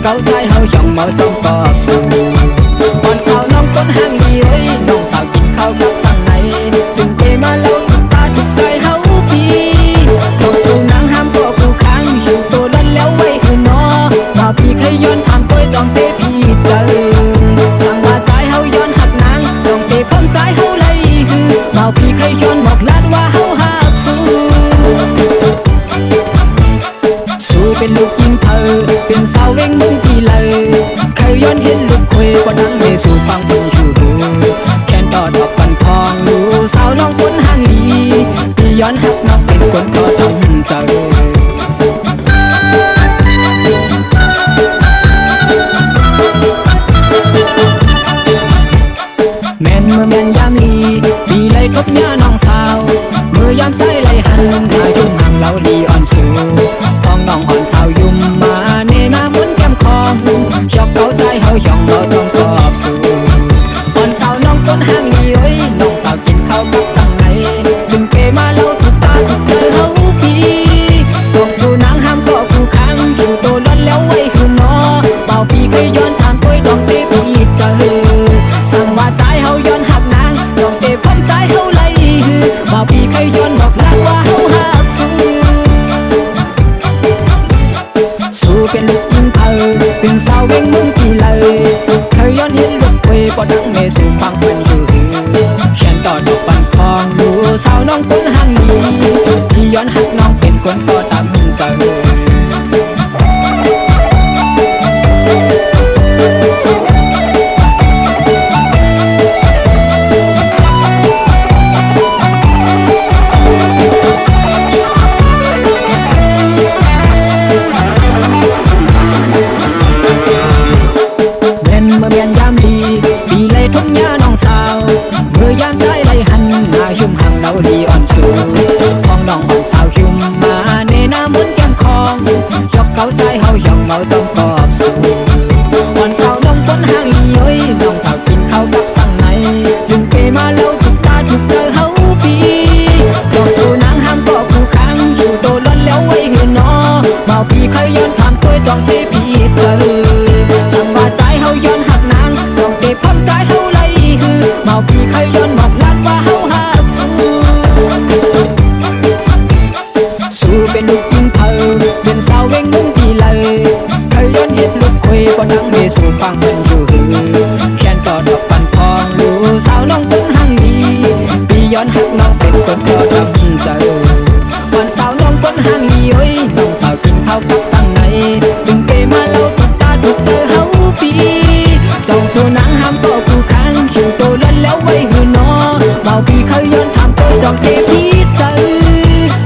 เก่าใจเฮาย่องเมาจ้องกอบสู่ก่อนสาวน้องต้นห้างดีเอ้ยน้องสาวกินข้าวกับสั่งไหนจึงเกมาแล้วทุกตาทุกใจเฮาปีจ้องสู่นางห้ามก็กูค้างอยู่ตัวนั้นแล้วไว้คือนอบ่าวพี่เคยย้อนทำตัวจ้องเตพี่เจอสั่งว่าใจเฮาย้อนหักนางจ้องเตพร้อมใจเฮาเลยคือบ่าวพี่เคยย้อนบอกลาดว่าเฮาหักสู่เป็นลูกยิงเธอเป็นสาวเร่งมึงที่เลยเคยย้อนเห็นลูกคุยกว่าดังเมสู่ฟังคนอยู่แค่นต่อดอกปันทองดูสาวน้องคนห่างดีที่ย้อนหักน้องเป็นคนก็ต้องเจอแม่นเมื่อแม่นยามลีปีเลยกบเนื้อน้องสาวเมื่อยามใจไหลหันหายุ่งห่างเล่าลีอ่อนสูน้องอ่อนสาวยุ่มมาเนนามุนแก้มคองชอบเก่าใจเฮาย่องเราต้องกอบสู่อ่อนสาวน้องต้นห้างดีเอ้ยน้องสาวกินข้าวกับสั่งไหนจึงเกมาเล่าทุกตาทุกเจอเฮาปีต้องสู่นางห้ามก็คู่ค้างอยู่โตล้นแล้วไว้คืนนอเป่าปีเคยย้อนทางตัวต้องเตะพี่เจอสั่งว่าใจเฮาย้อนหักนางต้องเตะพร้อมใจเฮาเลยเป่าปีเคยย้อนบอกลาว่าเฮาหักสู่เป็นลูกยิงเธอเป็นสาวเว้งมึงที่เลยเคยย้อนเห็นลูกคุยพอดังเมสู่ฟังมันอยู่เขียนต่อดอกปันทองดูสาวน้องคนห่างดีที่ย้อนหักน้องเป็นคนก็ตามเจอเมื่อเมียนยามดีปีเลยทุ่งหญ้าน้องสาวเมื่อยามใจไหลหันหน้าชุ่มห่างเล่าลีอ่อนสูของน้องอ่อนสาวชุ่มมาเนนามุนแก้มคองชอบเก่าใจเฮาย่องเมาจ้องกอบสู่อ่อนสาวน้องต้นห้างลีเอ้ยน้องสาวกินข้าวกับสั่งไหนจึงเกมาเล่าทุกตาทุกเจอเฮาปีต้องสู่นางห้ามก็คู่ค้างอยู่โตล้นแล้วไว้หือนอเมาปีเคยย้อนทำตัวจ้องเตะพี่เจอสั่งว่าใจเฮาย้อนหักนางต้องเตะพร้อมใจเฮาเลยคือเมาพี่เคยย้อนบอกลาดว่าเฮาหักสู่เป็นลูกยิงเธอเป็นสาวเว้งมึงที่เลยเคยย้อนเห็นลูกคุยก็ดังเมสู่ฟังมันอยู่แค่นต่อดอกปันทองดูสาวน้องต้นห่างดีพี่ย้อนหักน้องเป็นคนก็ต้องเจอวันสาวน้องต้นห่างดีเอ้ยน้องสาวกินข้าวกับสั่งไหนจึงเกมาเล่าทุกตาทุกเจอเฮาปีจ้องสู่นางห้ามก็คู่ค้างอยู่โตล้นแล้วไว้หือนอเบาพี่เคยย้อนทำตัวจ้องเตะพี่เจอ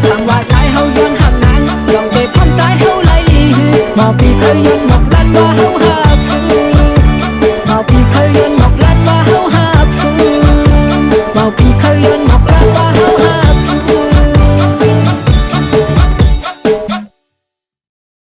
สั่งว่าใจเฮาย้อนหักนางจ้องเตะพร้อมใจเฮาเลยเบาพี่เคยย้อนบอกลาดว่าเฮา